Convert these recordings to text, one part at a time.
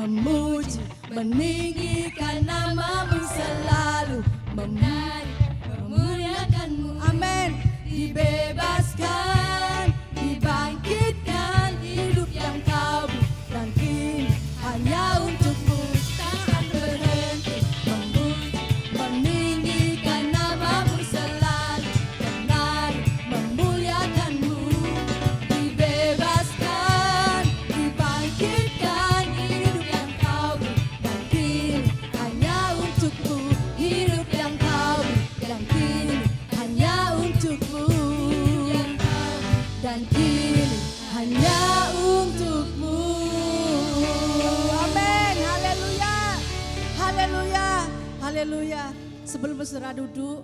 memuji, meninggikan namamu selalu, memuliakanmu. Amin. Dibebaskan, dibangkitkan, hidup yang kau beri, dan kini hanya untukmu. Takkan berhenti memuji, meninggikan namamu selalu, menari, memuliakanmu. Dibebaskan, dibangkitkan, hidup yang kau beri, dan kini hanya untukmu. Hidup yang kau beri, dan kini hanya untukmu. Dan kini hanya untukmu. Amin. Haleluya. Haleluya. Haleluya. Sebelum saudara duduk,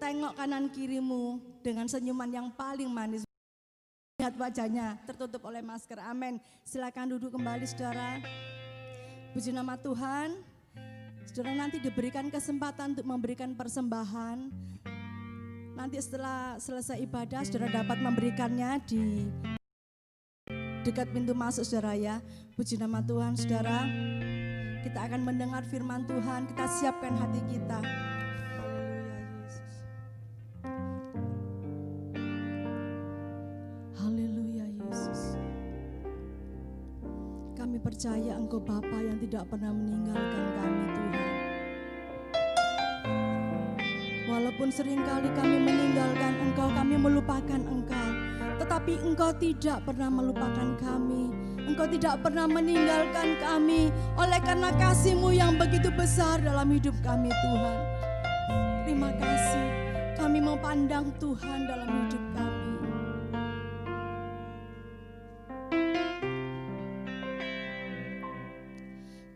tengok kanan kirimu dengan senyuman yang paling manis. Lihat wajahnya tertutup oleh masker. Amin. Silakan duduk kembali saudara. Puji nama Tuhan. Saudara nanti diberikan kesempatan untuk memberikan persembahan. Nanti setelah selesai ibadah saudara dapat memberikannya di dekat pintu masuk saudara ya. Puji nama Tuhan saudara. Kita akan mendengar firman Tuhan. Kita siapkan hati kita. Haleluya Yesus. Kami percaya Engkau Bapa yang tidak pernah meninggalkan kami Tuhan. Walaupun seringkali kami meninggalkan Engkau, kami melupakan Engkau, tetapi Engkau tidak pernah melupakan kami. Engkau tidak pernah meninggalkan kami oleh karena kasih-Mu yang begitu besar dalam hidup kami Tuhan. Terima kasih, kami mau pandang Tuhan dalam hidup kami.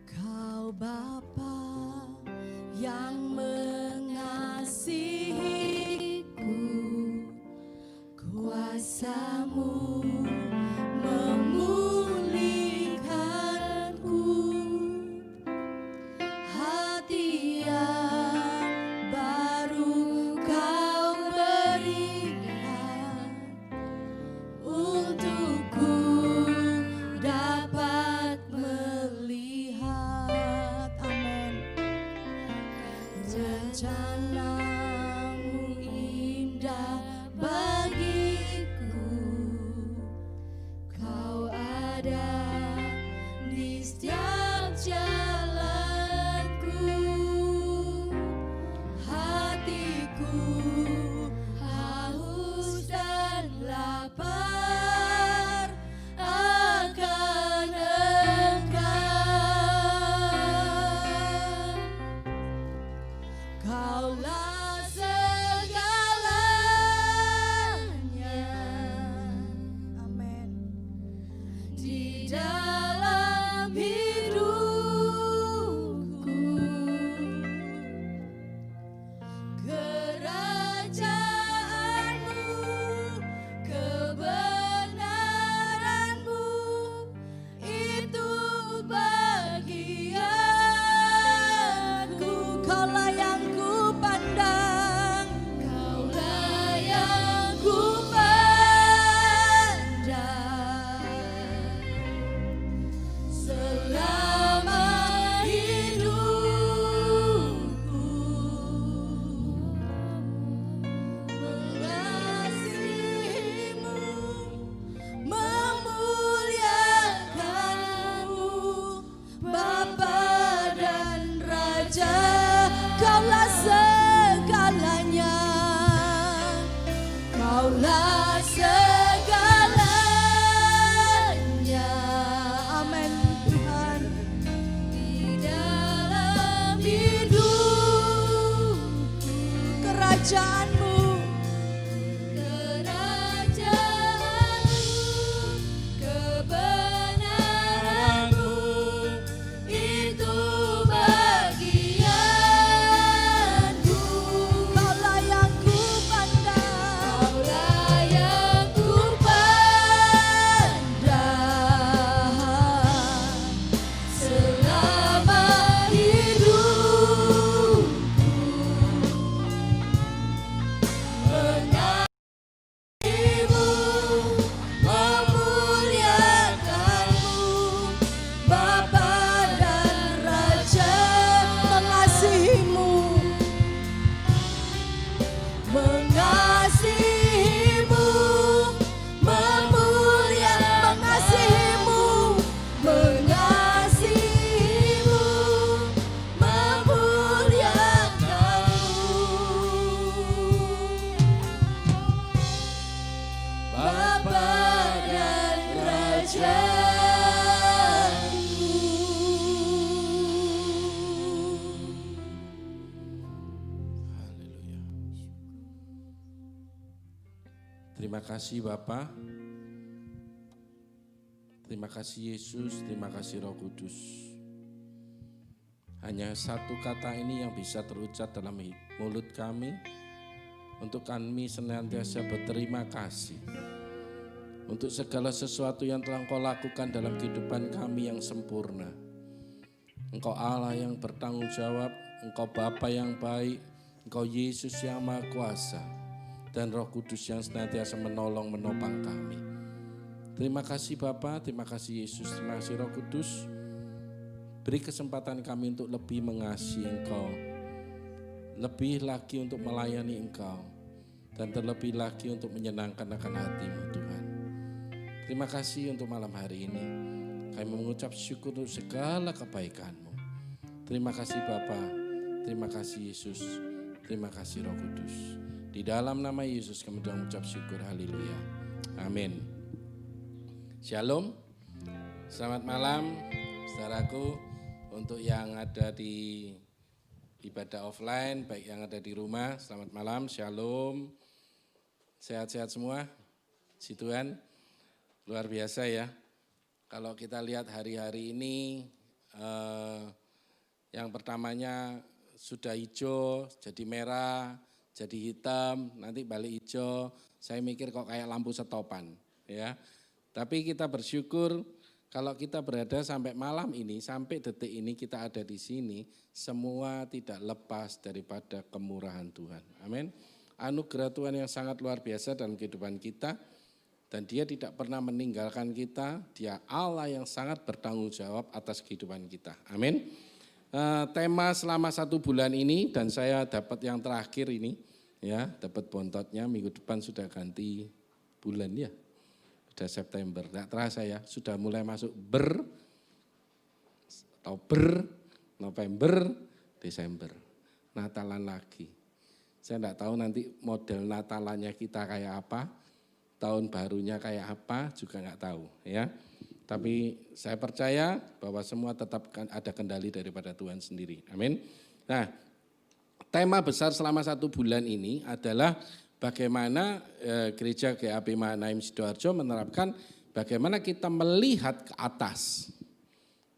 Kau Bapa yang mengasihiku, kuasa-Mu memulihkanku, hati yang baru Kau berikan untukku dapat melihat. Amin. Rencana-Mu indah bagiku, Kau ada di setiap jalanku. Hatiku haus dan lapar akan Engkau. Kaulah segalanya. Amin. Di dalam hidupku, kerajaan-Mu, kebenaran-Mu, itu bagianku. Kaulah yang ku pandang, Kaulah yang ku pandang selama hidupku. Mengasihi-Mu, memuliakan-Mu, Bapa dan Raja. Kaulah segalanya, Kaulah segalanya. Amin Tuhan. Di dalam hidupku, kerajaan-Mu, kebenaran-Mu, itu bagianku. Kaulah yang ku pandang, Kaulah yang ku pandang selama hidupku. Terima kasih Bapa. Terima kasih Yesus, terima kasih Roh Kudus. Hanya satu kata ini yang bisa terucap dalam mulut kami, untuk kami senantiasa berterima kasih untuk segala sesuatu yang telah Engkau lakukan dalam kehidupan kami yang sempurna. Engkau Allah yang bertanggung jawab, Engkau Bapa yang baik, Engkau Yesus yang Maha Kuasa, dan Roh Kudus yang senantiasa menolong menopang kami. Terima kasih Bapa, terima kasih Yesus, terima kasih Roh Kudus. Beri kesempatan kami untuk lebih mengasihi Engkau, lebih lagi untuk melayani Engkau, dan terlebih lagi untuk menyenangkan akan hati-Mu Tuhan. Terima kasih untuk malam hari ini. Kami mengucap syukur untuk segala kebaikan-Mu. Terima kasih Bapa, terima kasih Yesus, terima kasih Roh Kudus. Di dalam nama Yesus kami telah mengucap syukur, haleluya, amin. Shalom, selamat malam saudaraku, untuk yang ada di ibadah offline, baik yang ada di rumah, selamat malam, shalom, sehat-sehat semua, si Tuhan, luar biasa ya. Kalau kita lihat hari-hari ini, yang pertamanya sudah hijau, jadi merah, jadi hitam, nanti balik hijau, saya mikir kok kayak lampu stopan ya. Tapi kita bersyukur kalau kita berada sampai malam ini, sampai detik ini kita ada di sini, semua tidak lepas daripada kemurahan Tuhan. Amin. Anugerah Tuhan yang sangat luar biasa dalam kehidupan kita, dan Dia tidak pernah meninggalkan kita. Dia Allah yang sangat bertanggung jawab atas kehidupan kita. Amin. Tema selama 1 bulan ini, dan saya dapat yang terakhir ini, ya, dapat bontotnya, minggu depan sudah ganti bulan ya. Sudah September, tidak terasa ya, sudah mulai masuk Oktober, November, Desember, Natalan lagi. Saya tidak tahu nanti model Natalannya kita kayak apa, tahun barunya kayak apa juga nggak tahu ya. Tapi saya percaya bahwa semua tetap ada kendali daripada Tuhan sendiri, amin. Nah, tema besar selama 1 bulan ini adalah bagaimana gereja GAP Mahanaim Sidoarjo menerapkan bagaimana kita melihat ke atas.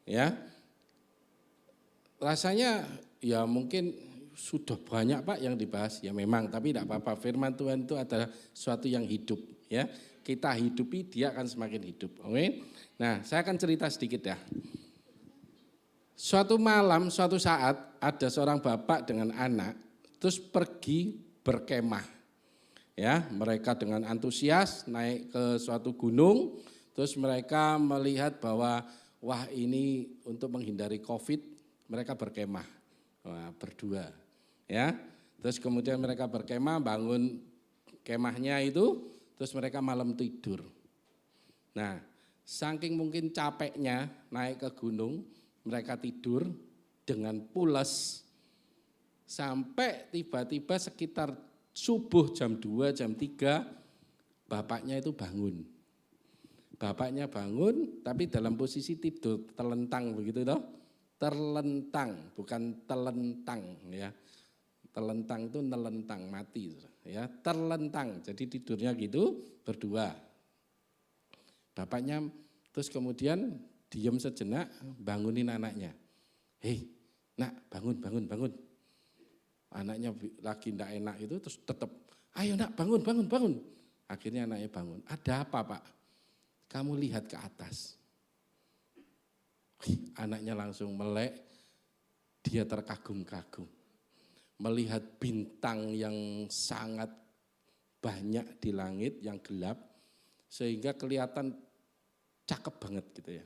Ya. Rasanya ya mungkin sudah banyak Pak yang dibahas, ya memang, tapi tidak apa-apa. Firman Tuhan itu adalah sesuatu yang hidup ya. Kita hidupi, dia akan semakin hidup. Oke. Nah, saya akan cerita sedikit ya. Suatu malam, suatu saat ada seorang bapak dengan anak terus pergi berkemah. Ya, mereka dengan antusias naik ke suatu gunung, terus mereka melihat bahwa wah ini untuk menghindari COVID, mereka berkemah, wah, berdua, ya. Terus kemudian mereka berkemah, bangun kemahnya itu, terus mereka malam tidur. Nah, saking mungkin capeknya naik ke gunung, mereka tidur dengan pules sampai tiba-tiba sekitar subuh jam 2, jam 3, bapaknya itu bangun. Bapaknya bangun tapi dalam posisi tidur, terlentang begitu toh. Terlentang, bukan telentang ya. Telentang itu nelentang, mati ya. Terlentang, jadi tidurnya gitu berdua. Bapaknya terus kemudian diam sejenak, bangunin anaknya. Hei, nak, bangun. Anaknya lagi tidak enak itu terus tetap, ayo nak bangun. Akhirnya anaknya bangun. Ada apa Pak? Kamu lihat ke atas. Anaknya langsung melek, dia terkagum-kagum. Melihat bintang yang sangat banyak di langit yang gelap, sehingga kelihatan cakep banget gitu ya.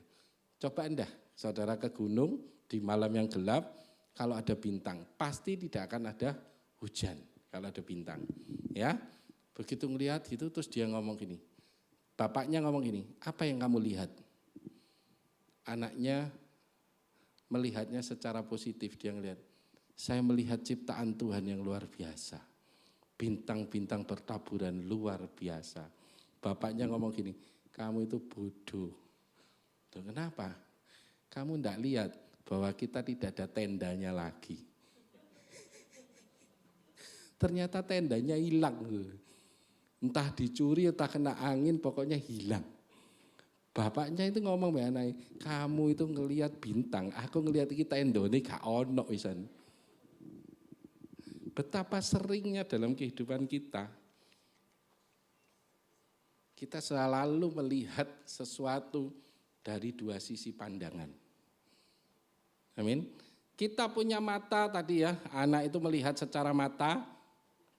Coba Anda, saudara ke gunung di malam yang gelap, kalau ada bintang, pasti tidak akan ada hujan kalau ada bintang. Ya, begitu ngelihat itu terus dia ngomong gini, bapaknya ngomong gini, apa yang kamu lihat? Anaknya melihatnya secara positif, dia ngelihat, saya melihat ciptaan Tuhan yang luar biasa. Bintang-bintang bertaburan luar biasa. Bapaknya ngomong gini, kamu itu bodoh. Tuh, kenapa? Kamu enggak lihat bahwa kita tidak ada tendanya lagi. Ternyata tendanya hilang. Entah dicuri, entah kena angin, pokoknya hilang. Bapaknya itu ngomong mbak anaknya, kamu itu ngelihat bintang, aku ngelihat kita endone gak ono isan. Betapa seringnya dalam kehidupan kita selalu melihat sesuatu dari dua sisi pandangan. Amin. Kita punya mata tadi ya, anak itu melihat secara mata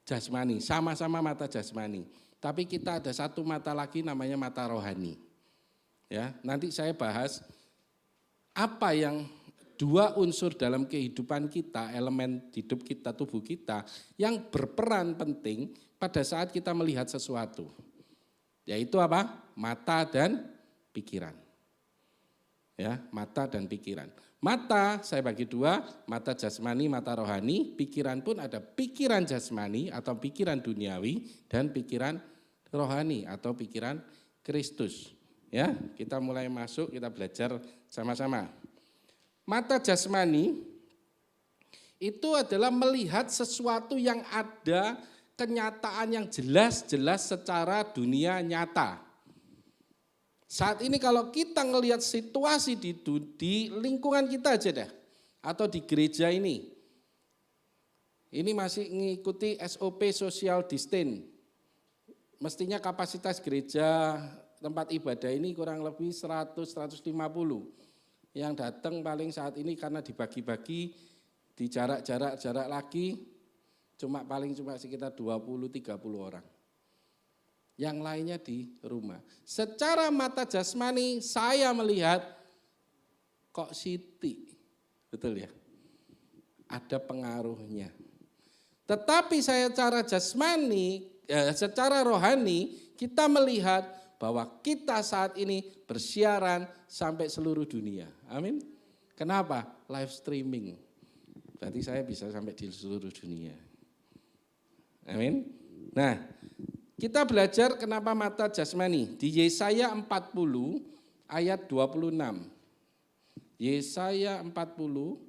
jasmani, sama-sama mata jasmani. Tapi kita ada satu mata lagi namanya mata rohani. Ya, nanti saya bahas apa yang dua unsur dalam kehidupan kita, elemen hidup kita, tubuh kita yang berperan penting pada saat kita melihat sesuatu. Yaitu apa? Mata dan pikiran. Ya, mata dan pikiran. Mata saya bagi dua, mata jasmani, mata rohani. Pikiran pun ada pikiran jasmani atau pikiran duniawi dan pikiran rohani atau pikiran Kristus. Ya, kita mulai masuk, kita belajar sama-sama. Mata jasmani itu adalah melihat sesuatu yang ada, kenyataan yang jelas-jelas secara dunia nyata. Saat ini kalau kita ngelihat situasi di lingkungan kita aja dah, atau di gereja ini masih mengikuti SOP social distancing. Mestinya kapasitas gereja tempat ibadah ini kurang lebih 100-150. Yang datang paling saat ini karena dibagi-bagi di jarak lagi paling cuma sekitar 20-30 orang. Yang lainnya di rumah. Secara mata jasmani saya melihat kok Siti, betul ya? Ada pengaruhnya. Tetapi secara jasmani, secara rohani kita melihat bahwa kita saat ini bersiaran sampai seluruh dunia. Amin. Kenapa? Live streaming. Berarti saya bisa sampai di seluruh dunia. Amin. Nah, kita belajar kenapa mata jasmani. Di Yesaya 40 ayat 26. Yesaya 40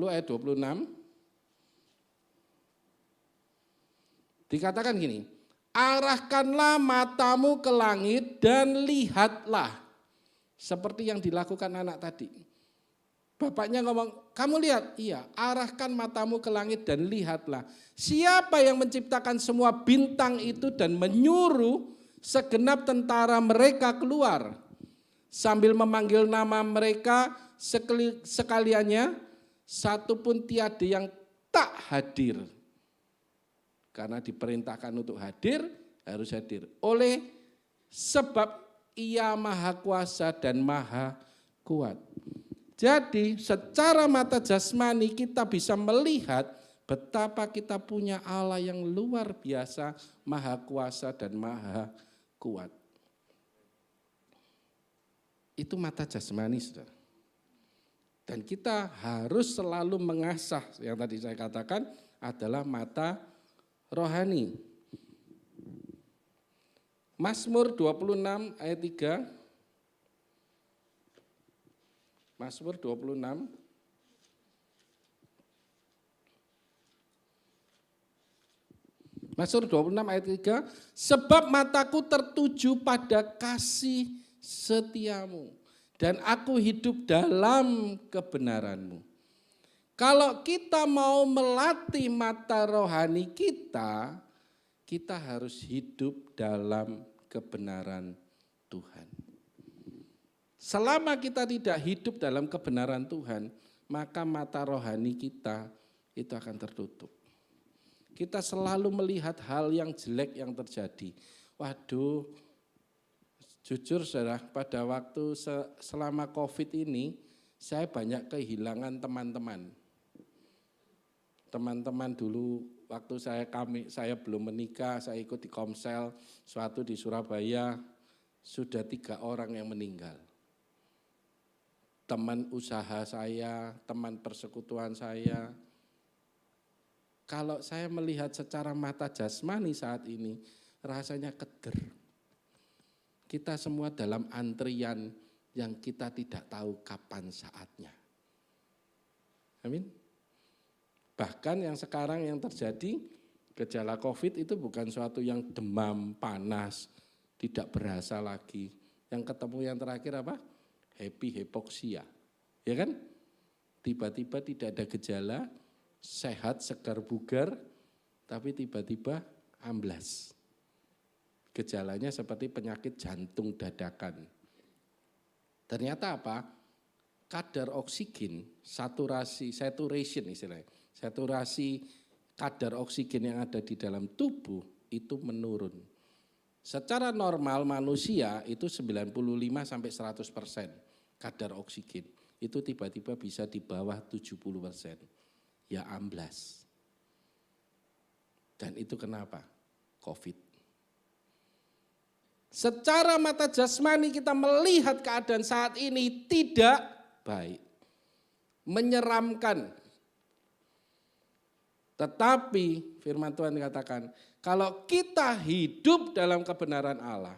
ayat 26. Dikatakan gini, arahkanlah matamu ke langit dan lihatlah. Seperti yang dilakukan anak tadi. Bapaknya ngomong, kamu lihat? Iya, arahkan matamu ke langit dan lihatlah. Siapa yang menciptakan semua bintang itu dan menyuruh segenap tentara mereka keluar. Sambil memanggil nama mereka sekaliannya, satu pun tiada yang tak hadir. Karena diperintahkan untuk hadir, harus hadir. Oleh sebab ia maha kuasa dan maha kuat. Jadi secara mata jasmani kita bisa melihat betapa kita punya Allah yang luar biasa, maha kuasa dan maha kuat. Itu mata jasmani, saudara. Dan kita harus selalu mengasah, yang tadi saya katakan adalah mata rohani. Mazmur 26 ayat 3. Mazmur 26. Mazmur 26 ayat 3. Sebab mataku tertuju pada kasih setiamu dan aku hidup dalam kebenaranmu. Kalau kita mau melatih mata rohani kita harus hidup dalam kebenaran Tuhan. Selama kita tidak hidup dalam kebenaran Tuhan, maka mata rohani kita itu akan tertutup. Kita selalu melihat hal yang jelek yang terjadi. Waduh, jujur saudara, pada waktu selama COVID ini, saya banyak kehilangan teman-teman. Teman-teman dulu waktu saya belum menikah, saya ikut di Komsel, suatu di Surabaya, sudah 3 orang yang meninggal. Teman usaha saya, teman persekutuan saya. Kalau saya melihat secara mata jasmani saat ini, rasanya keder. Kita semua dalam antrian yang kita tidak tahu kapan saatnya. Amin. Bahkan yang sekarang yang terjadi, gejala COVID itu bukan suatu yang demam, panas, tidak berasa lagi. Yang ketemu yang terakhir apa? Hypoksia. Ya kan? Tiba-tiba tidak ada gejala, sehat, segar, bugar, tapi tiba-tiba amblas. Gejalanya seperti penyakit jantung dadakan. Ternyata apa? Kadar oksigen, saturation istilahnya, saturasi kadar oksigen yang ada di dalam tubuh itu menurun. Secara normal manusia itu 95-100% kadar oksigen. Itu tiba-tiba bisa di bawah 70%. Ya amblas. Dan itu kenapa? COVID. Secara mata jasmani kita melihat keadaan saat ini tidak baik. Menyeramkan. Tetapi firman Tuhan katakan, kalau kita hidup dalam kebenaran Allah,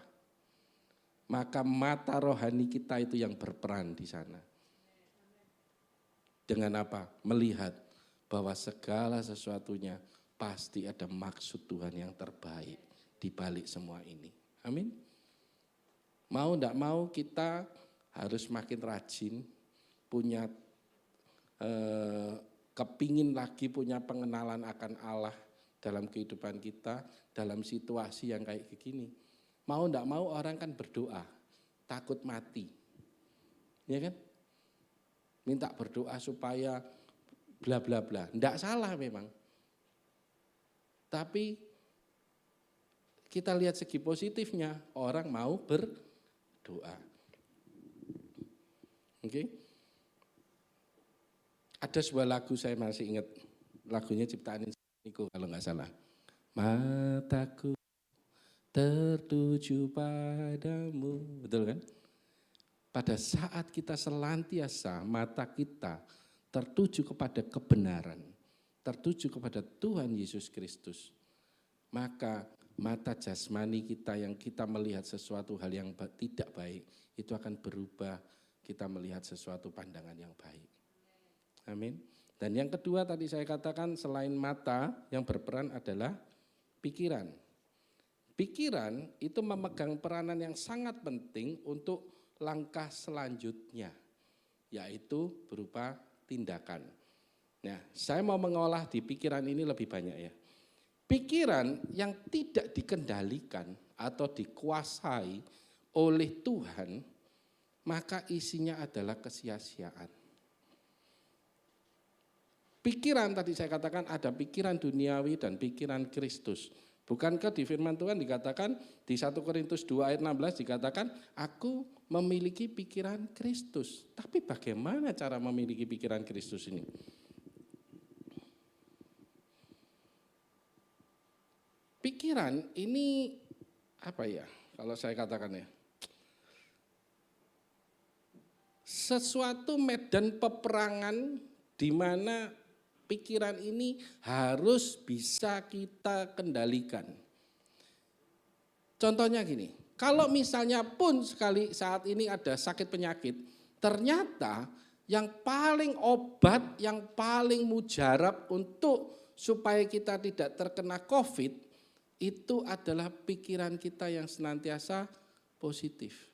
maka mata rohani kita itu yang berperan di sana. Dengan apa? Melihat bahwa segala sesuatunya pasti ada maksud Tuhan yang terbaik di balik semua ini. Amin. Mau enggak mau kita harus makin rajin, punya kepingin lagi punya pengenalan akan Allah dalam kehidupan kita, dalam situasi yang kayak begini. Mau enggak mau orang kan berdoa, takut mati. Ya kan? Minta berdoa supaya bla bla bla. Enggak salah memang. Tapi kita lihat segi positifnya, orang mau berdoa. Oke. Ada sebuah lagu saya masih ingat, lagunya ciptaan Niko kalau nggak salah. Mataku tertuju padamu, betul kan? Pada saat kita senantiasa mata kita tertuju kepada kebenaran, tertuju kepada Tuhan Yesus Kristus, maka mata jasmani kita yang kita melihat sesuatu hal yang tidak baik, itu akan berubah, kita melihat sesuatu pandangan yang baik. Amin. Dan yang kedua tadi saya katakan selain mata yang berperan adalah pikiran. Pikiran itu memegang peranan yang sangat penting untuk langkah selanjutnya, yaitu berupa tindakan. Nah, saya mau mengolah di pikiran ini lebih banyak ya. Pikiran yang tidak dikendalikan atau dikuasai oleh Tuhan, maka isinya adalah kesia-siaan. Pikiran tadi saya katakan ada pikiran duniawi dan pikiran Kristus. Bukankah di firman Tuhan dikatakan di 1 Korintus 2 ayat 16 dikatakan aku memiliki pikiran Kristus. Tapi bagaimana cara memiliki pikiran Kristus ini? Pikiran ini apa ya kalau saya katakan ya? Sesuatu medan peperangan di mana pikiran ini harus bisa kita kendalikan. Contohnya gini, kalau misalnya pun sekali saat ini ada sakit penyakit, ternyata yang paling obat, yang paling mujarab untuk supaya kita tidak terkena COVID, itu adalah pikiran kita yang senantiasa positif.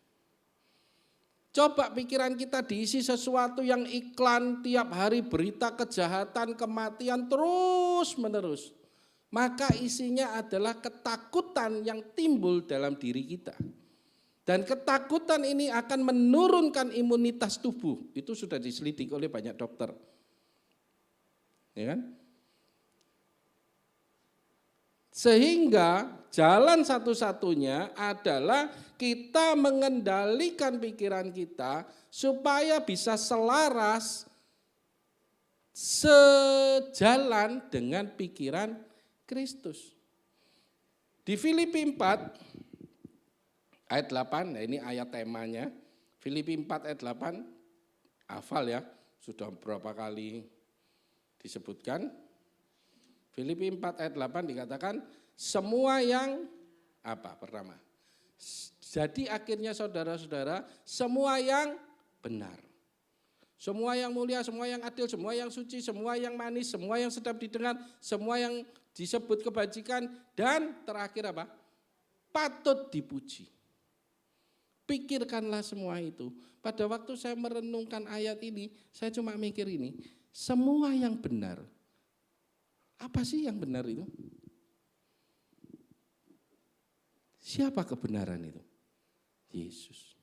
Coba pikiran kita diisi sesuatu yang iklan, tiap hari berita kejahatan, kematian terus menerus. Maka isinya adalah ketakutan yang timbul dalam diri kita. Dan ketakutan ini akan menurunkan imunitas tubuh. Itu sudah diselidiki oleh banyak dokter. Ya kan? Sehingga jalan satu-satunya adalah kita mengendalikan pikiran kita supaya bisa selaras sejalan dengan pikiran Kristus. Di Filipi 4 ayat 8, nah ini ayat temanya, Filipi 4 ayat 8, hafal ya, sudah berapa kali disebutkan. Filipi 4 ayat 8 dikatakan semua yang apa pertama. Jadi akhirnya saudara-saudara semua yang benar. Semua yang mulia, semua yang adil, semua yang suci, semua yang manis, semua yang sedap didengar, semua yang disebut kebajikan, dan terakhir apa? Patut dipuji. Pikirkanlah semua itu. Pada waktu saya merenungkan ayat ini, saya cuma mikir ini, semua yang benar. Apa sih yang benar itu? Siapa kebenaran itu? Yesus.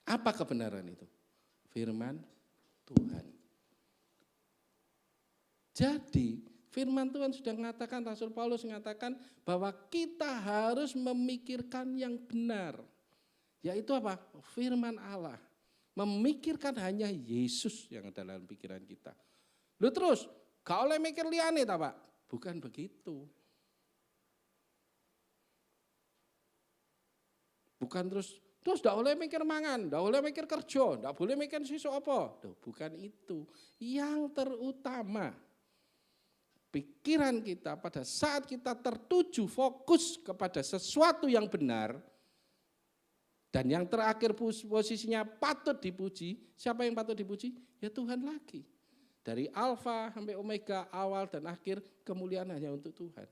Apa kebenaran itu? Firman Tuhan. Jadi firman Tuhan sudah mengatakan, Rasul Paulus mengatakan bahwa kita harus memikirkan yang benar. Yaitu apa? Firman Allah. Memikirkan hanya Yesus yang ada dalam pikiran kita. Lu terus, gak oleh mikir liane tak Pak? Bukan begitu. Bukan terus gak boleh mikir mangan, gak boleh mikir kerja, gak boleh mikir sesuk apa. Bukan itu. Yang terutama, pikiran kita pada saat kita tertuju fokus kepada sesuatu yang benar, dan yang terakhir posisinya patut dipuji. Siapa yang patut dipuji? Ya Tuhan lagi. Dari alfa sampai omega, awal dan akhir, kemuliaan hanya untuk Tuhan.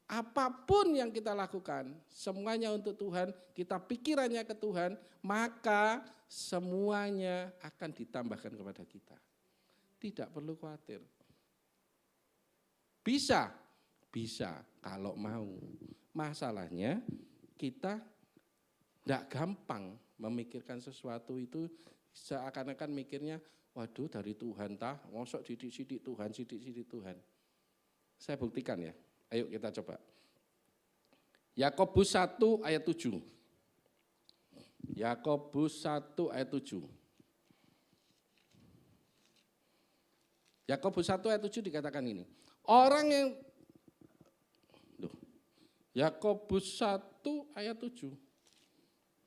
Apapun yang kita lakukan, semuanya untuk Tuhan, kita pikirannya ke Tuhan, maka semuanya akan ditambahkan kepada kita. Tidak perlu khawatir. Bisa kalau mau. Masalahnya kita tidak gampang memikirkan sesuatu itu seakan-akan mikirnya, waduh dari Tuhan tah, mosok sidik-sidik Tuhan, sidik-sidik Tuhan. Saya buktikan ya. Ayo kita coba. Yakobus 1 ayat 7. Yakobus 1 ayat 7. Yakobus 1 ayat 7 dikatakan ini. Orang yang Yakobus 1 ayat 7.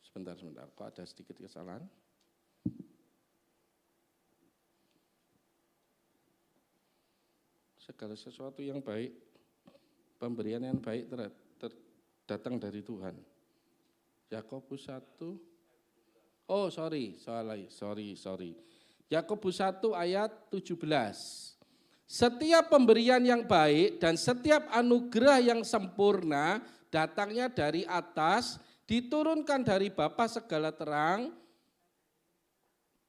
Sebentar, kok ada sedikit kesalahan. Segala sesuatu yang baik, pemberian yang baik datang dari Tuhan. Yakobus 1. Oh, sorry. Yakobus 1 ayat 17. Setiap pemberian yang baik dan setiap anugerah yang sempurna datangnya dari atas, diturunkan dari Bapa segala terang,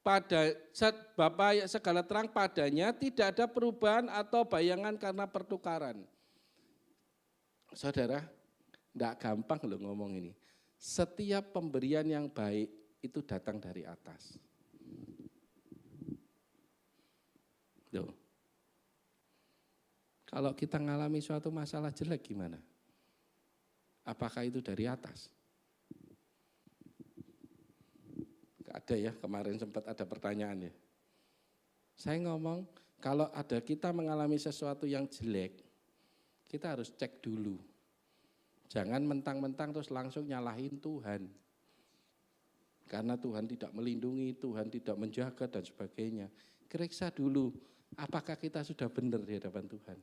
Bapa segala terang padanya, tidak ada perubahan atau bayangan karena pertukaran. Saudara, enggak gampang loh ngomong ini. Setiap pemberian yang baik itu datang dari atas. Loh. Kalau kita ngalami suatu masalah jelek gimana? Apakah itu dari atas? Ada ya, kemarin sempat ada pertanyaan ya. Saya ngomong, kalau ada kita mengalami sesuatu yang jelek, kita harus cek dulu. Jangan mentang-mentang terus langsung nyalahin Tuhan. Karena Tuhan tidak melindungi, Tuhan tidak menjaga dan sebagainya. Periksa dulu, apakah kita sudah benar di hadapan Tuhan.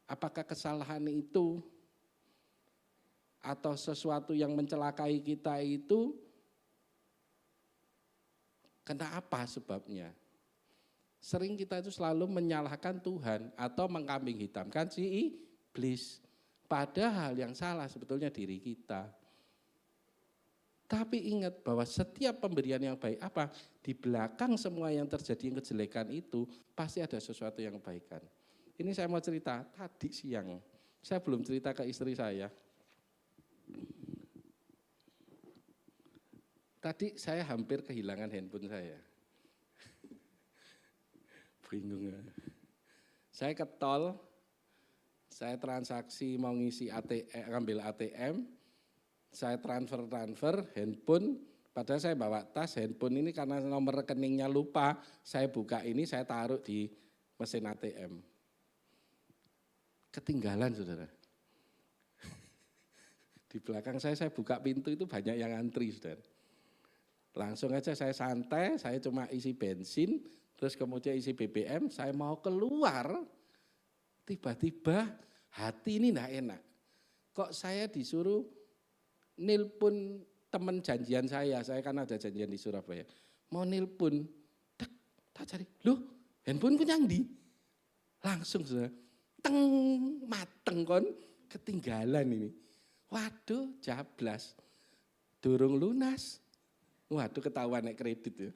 Apakah kesalahan itu atau sesuatu yang mencelakai kita itu kenapa sebabnya? Sering kita itu selalu menyalahkan Tuhan atau mengkambing hitamkan si iblis. Padahal yang salah sebetulnya diri kita. Tapi ingat bahwa setiap pemberian yang baik apa? Di belakang semua yang terjadi yang kejelekan itu pasti ada sesuatu yang kebaikan. Ini saya mau cerita, tadi siang. Saya belum cerita ke istri saya. Tadi saya hampir kehilangan handphone saya. Bingung ya. Saya ke tol, saya transaksi mau ngisi ngambil ATM, saya transfer handphone, padahal saya bawa tas, handphone ini karena nomor rekeningnya lupa, saya buka ini, saya taruh di mesin ATM. Ketinggalan saudara. Di belakang saya buka pintu itu banyak yang antri saudara. Langsung aja saya santai, saya cuma isi bensin, terus kemudian isi BBM, saya mau keluar, tiba-tiba hati ini enggak enak. Kok saya disuruh nelpon teman janjian saya kan ada janjian di Surabaya. mau nelpon, tak cari, loh handphone ku nyang ndi? Langsung saudara, teng mateng kon ketinggalan ini. Waduh jablas, durung lunas. Waduh ketahuan naik kredit ya.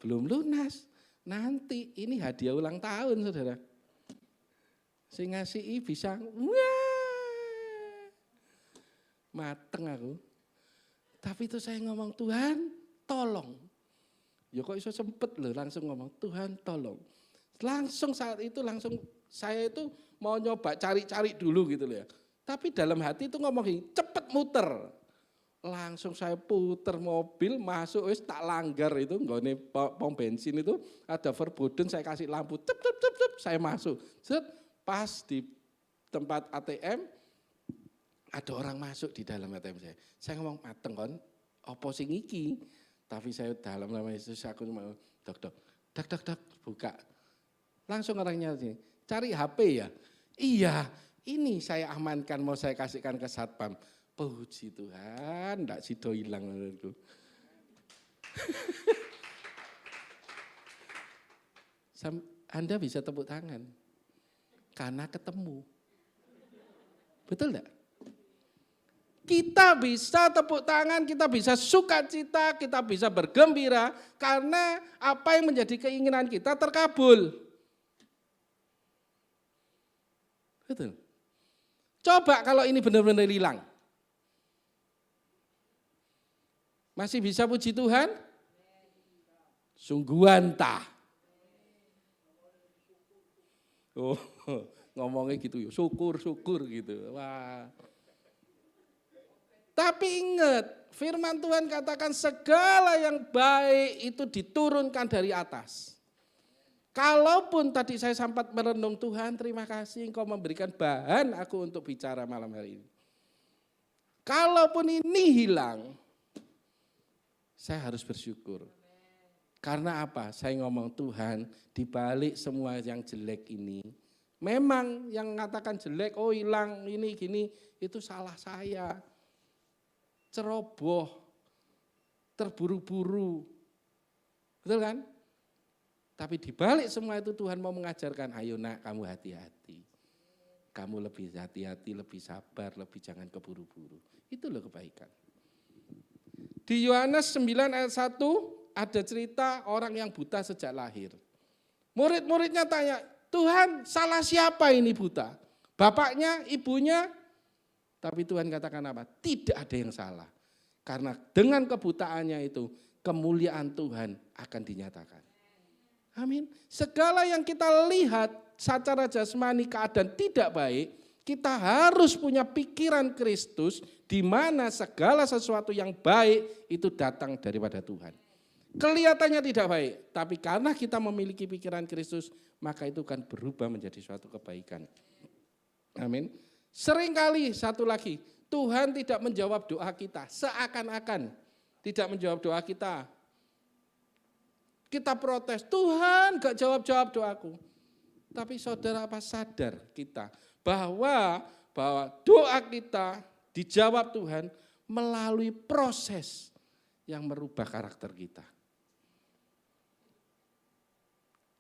Belum lunas, nanti ini hadiah ulang tahun saudara. Sing ngasih bisa, wah, mateng aku. Tapi itu saya ngomong, Tuhan tolong. Ya kok iso sempet loh langsung ngomong, Tuhan tolong. Langsung saat itu saya itu mau nyoba cari-cari dulu gitu loh ya. Tapi dalam hati itu ngomong, cepet muter. Langsung saya puter mobil, masuk, tak langgar itu, nggone pom bensin itu, ada verboden, saya kasih lampu, cep, saya masuk. Set, pas di tempat ATM, ada orang masuk di dalam ATM saya. Saya ngomong, mateng kon, opo sing iki? Tapi saya dalam nama Yesus, aku cuma, dok, buka. Langsung orangnya sini, cari HP ya? Iya, ini saya amankan, mau saya kasihkan ke satpam. Puji Tuhan, enggak sido hilang menurutku. Anda bisa tepuk tangan, karena ketemu. Betul enggak? Kita bisa tepuk tangan, kita bisa sukacita, kita bisa bergembira, karena apa yang menjadi keinginan kita terkabul. Betul. Coba kalau ini benar-benar hilang. Masih bisa puji Tuhan? Sungguhan tah. Oh, ngomongnya gitu ya, syukur gitu. Wah. Tapi ingat, firman Tuhan katakan segala yang baik itu diturunkan dari atas. Kalaupun tadi saya sempat merenung, Tuhan terima kasih Engkau memberikan bahan aku untuk bicara malam hari ini. Kalaupun ini hilang, saya harus bersyukur. Karena apa? Saya ngomong Tuhan, di balik semua yang jelek ini, memang yang mengatakan jelek, oh hilang ini gini, itu salah saya. Ceroboh, terburu-buru. Betul kan? Tapi di balik semua itu Tuhan mau mengajarkan, ayo nak kamu hati-hati. Kamu lebih hati-hati, lebih sabar, lebih jangan keburu-buru. Itu loh kebaikan. Di Yohanes 9 ayat 1 ada cerita orang yang buta sejak lahir. Murid-muridnya tanya, Tuhan salah siapa ini buta? Bapaknya, ibunya? Tapi Tuhan katakan apa? Tidak ada yang salah. Karena dengan kebutaannya itu kemuliaan Tuhan akan dinyatakan. Amin. Segala yang kita lihat secara jasmani keadaan tidak baik, kita harus punya pikiran Kristus di mana segala sesuatu yang baik itu datang daripada Tuhan. Kelihatannya tidak baik, tapi karena kita memiliki pikiran Kristus, maka itu akan berubah menjadi suatu kebaikan. Amin. Seringkali satu lagi, Tuhan tidak menjawab doa kita, seakan-akan tidak menjawab doa kita. Kita protes, Tuhan gak jawab-jawab doaku. Tapi saudara apa sadar kita bahwa doa kita dijawab Tuhan melalui proses yang merubah karakter kita.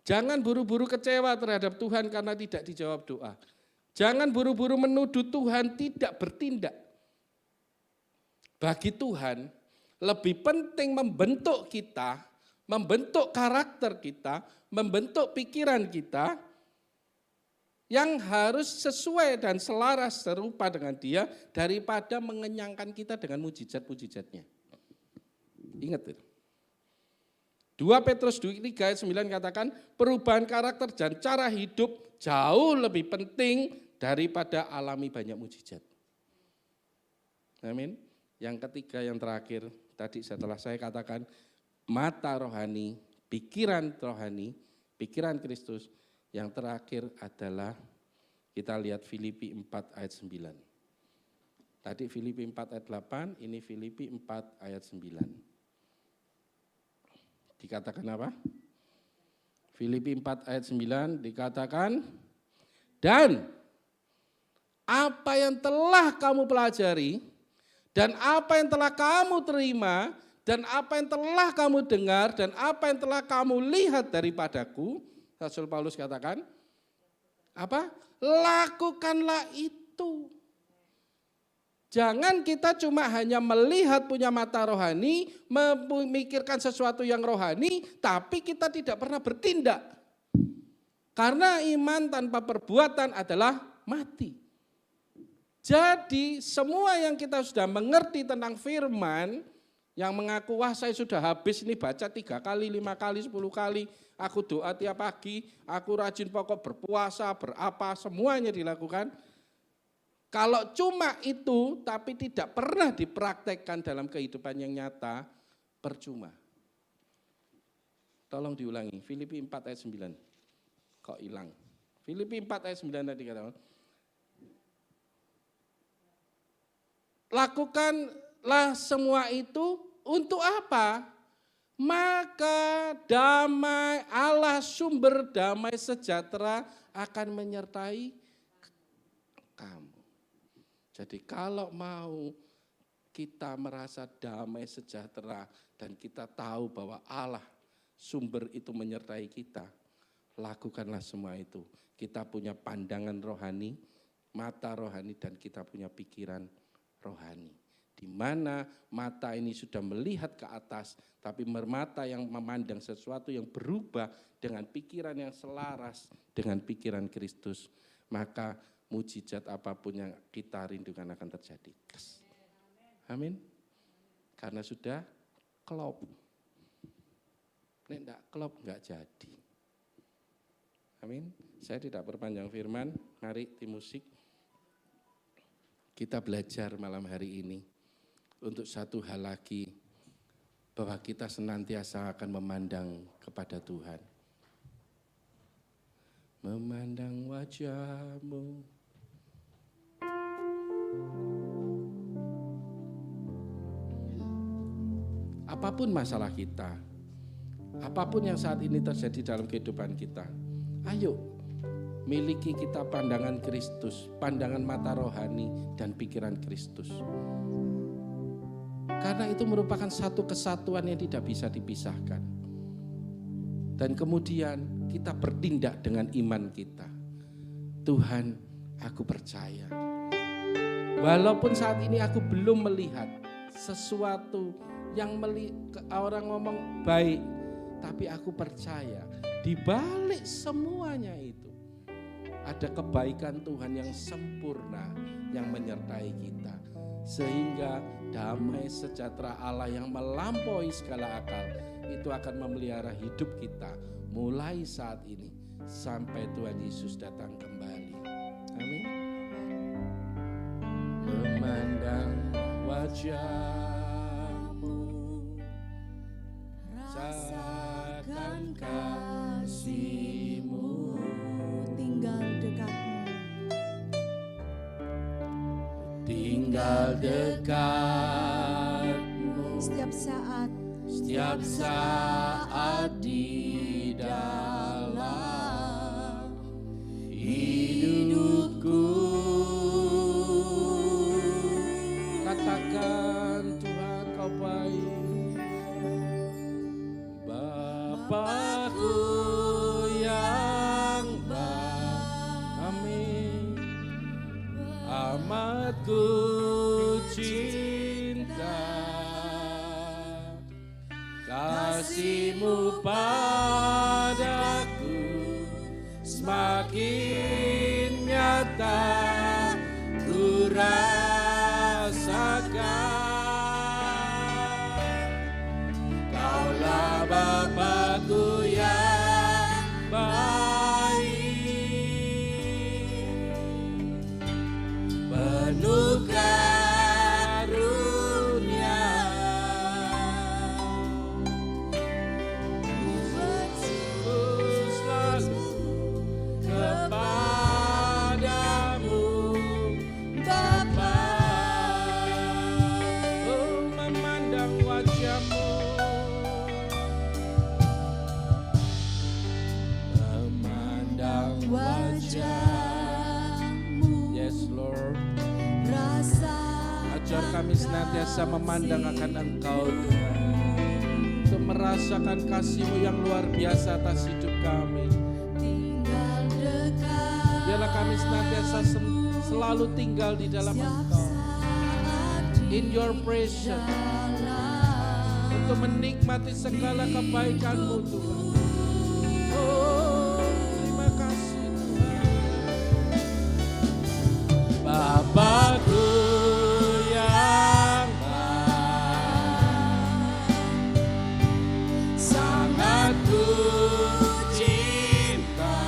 Jangan buru-buru kecewa terhadap Tuhan karena tidak dijawab doa. Jangan buru-buru menuduh Tuhan tidak bertindak. Bagi Tuhan lebih penting membentuk kita, membentuk karakter kita, membentuk pikiran kita, yang harus sesuai dan selaras serupa dengan Dia daripada mengenyangkan kita dengan mujizat-mujizatnya. Ingat itu. 2 Petrus 3 ayat 9 katakan perubahan karakter dan cara hidup jauh lebih penting daripada alami banyak mujizat. Amin. Yang ketiga, yang terakhir, tadi setelah saya katakan mata rohani, pikiran Kristus. Yang terakhir adalah kita lihat Filipi 4 ayat 9. Tadi Filipi 4 ayat 8, ini Filipi 4 ayat 9. Dikatakan apa? Filipi 4 ayat 9 dikatakan, dan apa yang telah kamu pelajari dan apa yang telah kamu terima dan apa yang telah kamu dengar dan apa yang telah kamu lihat daripadaku, Rasul Paulus katakan, apa? Lakukanlah itu. Jangan kita cuma hanya melihat punya mata rohani, memikirkan sesuatu yang rohani, tapi kita tidak pernah bertindak. Karena iman tanpa perbuatan adalah mati. Jadi semua yang kita sudah mengerti tentang firman, yang mengaku, wah saya sudah habis ini baca 3 kali, 5 kali, 10 kali, aku doa tiap pagi, aku rajin pokok berpuasa, berapa, semuanya dilakukan. Kalau cuma itu tapi tidak pernah dipraktekkan dalam kehidupan yang nyata, percuma. Tolong diulangi, Filipi 4 ayat 9. Kok hilang? Filipi 4 ayat 9 tadi katakan. Lakukanlah semua itu untuk apa? Maka damai Allah, sumber damai sejahtera akan menyertai kamu. Jadi kalau mau kita merasa damai sejahtera dan kita tahu bahwa Allah sumber itu menyertai kita, lakukanlah semua itu. Kita punya pandangan rohani, mata rohani, dan kita punya pikiran rohani. Di mana mata ini sudah melihat ke atas, tapi mata yang memandang sesuatu yang berubah dengan pikiran yang selaras dengan pikiran Kristus, maka mujizat apapun yang kita rindukan akan terjadi. Amin. Karena sudah klop. Nek enggak klop enggak jadi. Amin. Saya tidak perpanjang firman, mari tim musik. Kita belajar malam hari ini untuk satu hal lagi, bahwa kita senantiasa akan memandang kepada Tuhan. Memandang wajah-Mu. Apapun masalah kita, apapun yang saat ini terjadi dalam kehidupan kita, ayo miliki kita pandangan Kristus, pandangan mata rohani dan pikiran Kristus. Karena itu merupakan satu kesatuan yang tidak bisa dipisahkan. Dan kemudian kita bertindak dengan iman kita. Tuhan, aku percaya. Walaupun saat ini aku belum melihat sesuatu yang orang ngomong baik, tapi aku percaya di balik semuanya itu ada kebaikan Tuhan yang sempurna yang menyertai kita. Sehingga damai sejahtera Allah yang melampaui segala akal itu akan memelihara hidup kita mulai saat ini sampai Tuhan Yesus datang kembali. Amin. Memandang wajah-Mu, rasakan kasih-Mu, tinggal dekatmu. Tinggal dekat-Mu Setiap saat di dalam hidupku. Katakan Tuhan Kau baik, Bapa-Ku yang baik. Amin. Amat ku cinta kasih-Mu padaku semakin nyata ku rasakan. Kaulah Bapa-Ku yang baik, penuh karunia. Selalu kepadamu Bapa. Oh, memandang wajah-Mu, memandang wajah-Mu. Yes Lord. Rasa Ajar kami senantiasa memandang akan Engkau Tuhan. merasakan kasih-Mu yang luar biasa atas hidup kami. tinggal dekat. Biarlah kami senantiasa selalu tinggal di dalam Engkau. In your presence. Untuk menikmati segala kebaikan-Mu Tuhan. Oh, terima kasih Tuhan. Bapakku yang baik, sangat ku cinta.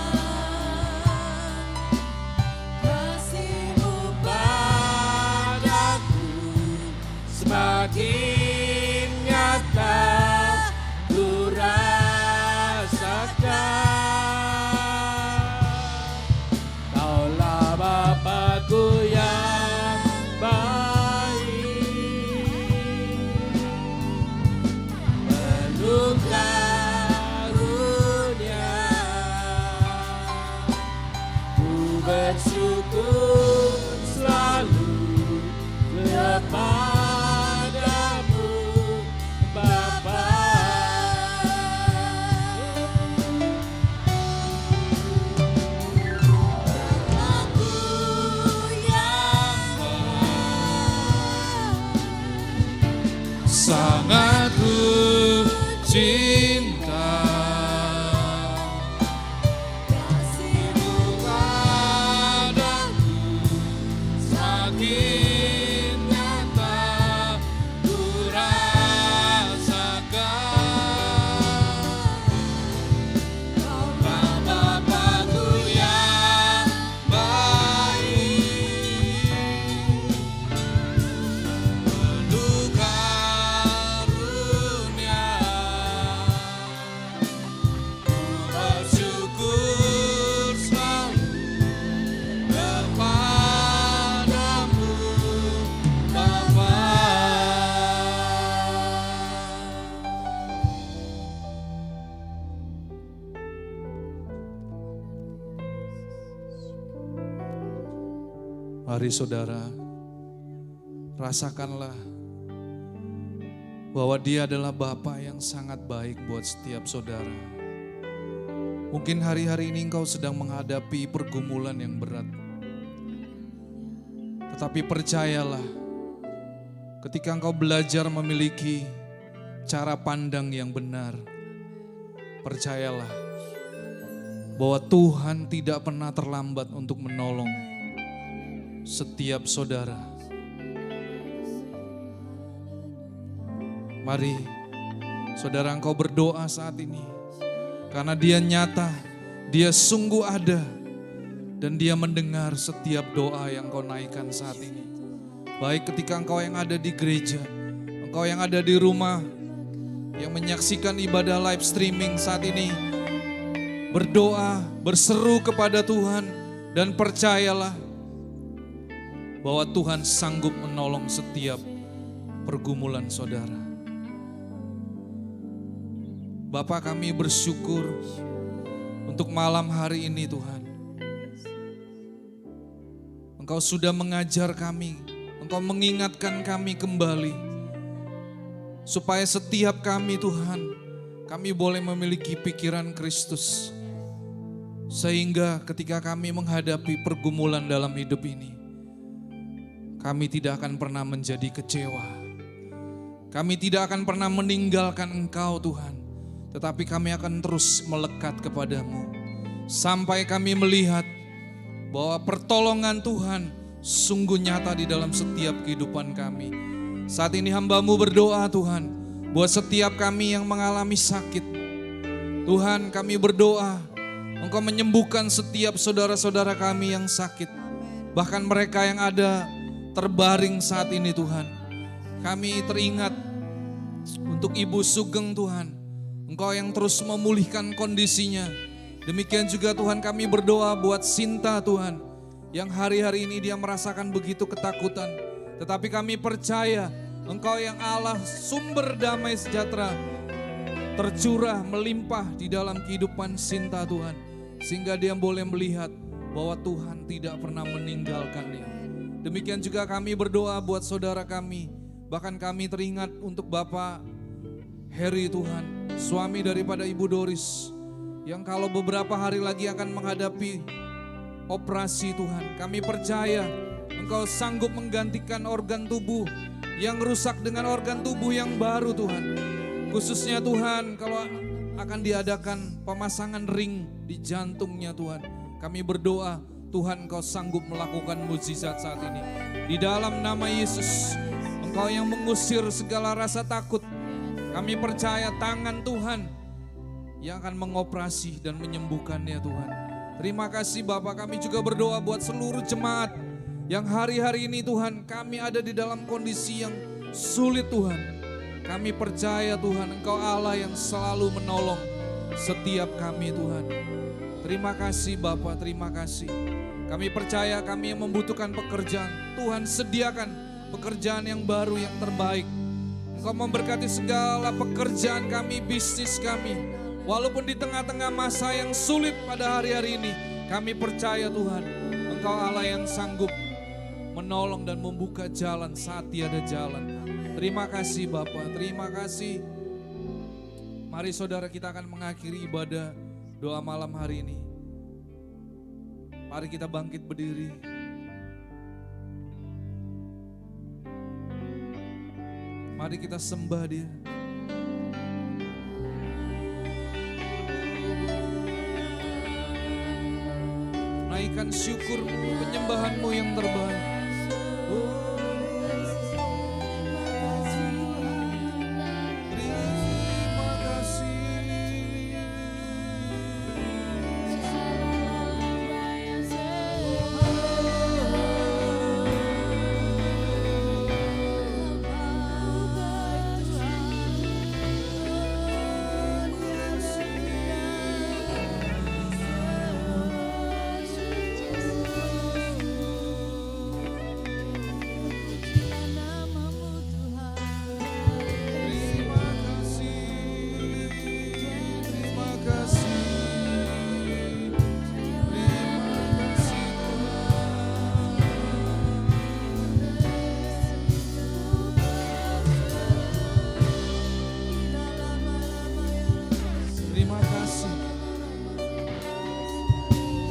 Kasih-Mu Padaku semakin nyata ku rasakan. Kaulah Bapakku yang baik, penuh karunia. Ku bersyukur selalu kepadamu Bapa. Aku yang sangat ku cinta. Kasih-Mu Padaku semakin nyata ku rasakan. Kaulah Bapakku yang baik, penuh karunia. Ku bersyukur selalu kepadamu Bapa. Mari saudara, rasakanlah bahwa Dia adalah Bapa yang sangat baik buat setiap saudara. Mungkin hari-hari ini engkau sedang menghadapi pergumulan yang berat. Tetapi percayalah, ketika engkau belajar memiliki cara pandang yang benar, percayalah bahwa Tuhan tidak pernah terlambat untuk menolong setiap saudara. Mari saudara engkau berdoa saat ini, karena Dia nyata, Dia sungguh ada, dan Dia mendengar setiap doa yang kau naikkan saat ini. Baik ketika engkau yang ada di gereja, engkau yang ada di rumah, yang menyaksikan ibadah live streaming saat ini, berdoa, berseru kepada Tuhan, dan percayalah bahwa Tuhan sanggup menolong setiap pergumulan saudara. Bapa, kami bersyukur untuk malam hari ini Tuhan. Engkau sudah mengajar kami, Engkau mengingatkan kami kembali, supaya setiap kami Tuhan, kami boleh memiliki pikiran Kristus. Sehingga ketika kami menghadapi pergumulan dalam hidup ini, kami tidak akan pernah menjadi kecewa. Kami tidak akan pernah meninggalkan Engkau Tuhan. Tetapi kami akan terus melekat kepadamu. Sampai kami melihat bahwa pertolongan Tuhan sungguh nyata di dalam setiap kehidupan kami. Saat ini hamba-Mu berdoa Tuhan, buat setiap kami yang mengalami sakit. Tuhan, kami berdoa, Engkau menyembuhkan setiap saudara-saudara kami yang sakit. Bahkan mereka yang ada terbaring saat ini Tuhan. Kami teringat untuk Ibu Sugeng Tuhan. Engkau yang terus memulihkan kondisinya. Demikian juga Tuhan kami berdoa buat Sinta Tuhan. Yang hari-hari ini dia merasakan begitu ketakutan. Tetapi kami percaya Engkau yang Allah sumber damai sejahtera tercurah melimpah di dalam kehidupan Sinta Tuhan. Sehingga dia boleh melihat bahwa Tuhan tidak pernah meninggalkannya. Demikian juga kami berdoa buat saudara kami. Bahkan kami teringat untuk Bapak Heri Tuhan, suami daripada Ibu Doris, yang kalau beberapa hari lagi akan menghadapi operasi Tuhan. Kami percaya Engkau sanggup menggantikan organ tubuh yang rusak dengan organ tubuh yang baru Tuhan. Khususnya Tuhan kalau akan diadakan pemasangan ring di jantungnya Tuhan. Kami berdoa Tuhan Engkau sanggup melakukan mukjizat saat ini. Di dalam nama Yesus, Engkau yang mengusir segala rasa takut. Kami percaya tangan Tuhan yang akan mengoperasi dan menyembuhkannya Tuhan. Terima kasih Bapak, kami juga berdoa buat seluruh jemaat yang hari-hari ini Tuhan kami ada di dalam kondisi yang sulit Tuhan. Kami percaya Tuhan Engkau Allah yang selalu menolong setiap kami Tuhan. Terima kasih Bapak, terima kasih. Kami percaya kami yang membutuhkan pekerjaan, Tuhan sediakan pekerjaan yang baru yang terbaik. Engkau memberkati segala pekerjaan kami, bisnis kami. Walaupun di tengah-tengah masa yang sulit pada hari-hari ini, kami percaya Tuhan, Engkau Allah yang sanggup menolong dan membuka jalan saat tiada jalan. Terima kasih Bapa, terima kasih. Mari saudara kita akan mengakhiri ibadah doa malam hari ini. Mari kita bangkit berdiri. Mari kita sembah Dia. Naikkan syukur penyembahanmu yang terbaik. Terima kasih.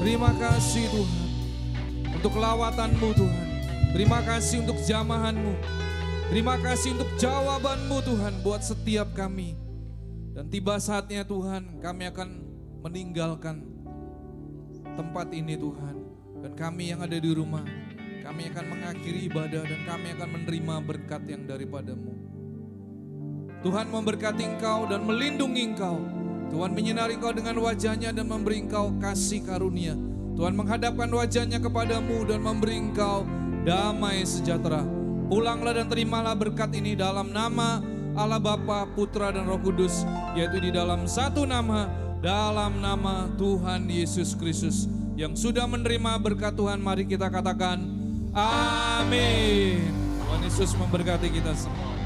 Terima kasih Tuhan untuk lawatan-Mu Tuhan. Terima kasih untuk jamahan-Mu. Terima kasih untuk jawaban-Mu Tuhan buat setiap kami. Dan tiba saatnya Tuhan kami akan meninggalkan tempat ini Tuhan. Dan kami yang ada di rumah, kami akan mengakhiri ibadah dan kami akan menerima berkat yang daripada-Mu. Tuhan memberkati Engkau dan melindungi Engkau. Tuhan menyinari Engkau dengan wajah-Nya dan memberi Engkau kasih karunia. Tuhan menghadapkan wajah-Nya kepadamu dan memberi Engkau damai sejahtera. Pulanglah dan terimalah berkat ini dalam nama Allah Bapa, Putra dan Roh Kudus, yaitu di dalam satu nama, dalam nama Tuhan Yesus Kristus. Yang sudah menerima berkat Tuhan, mari kita katakan amin. Tuhan Yesus memberkati kita semua.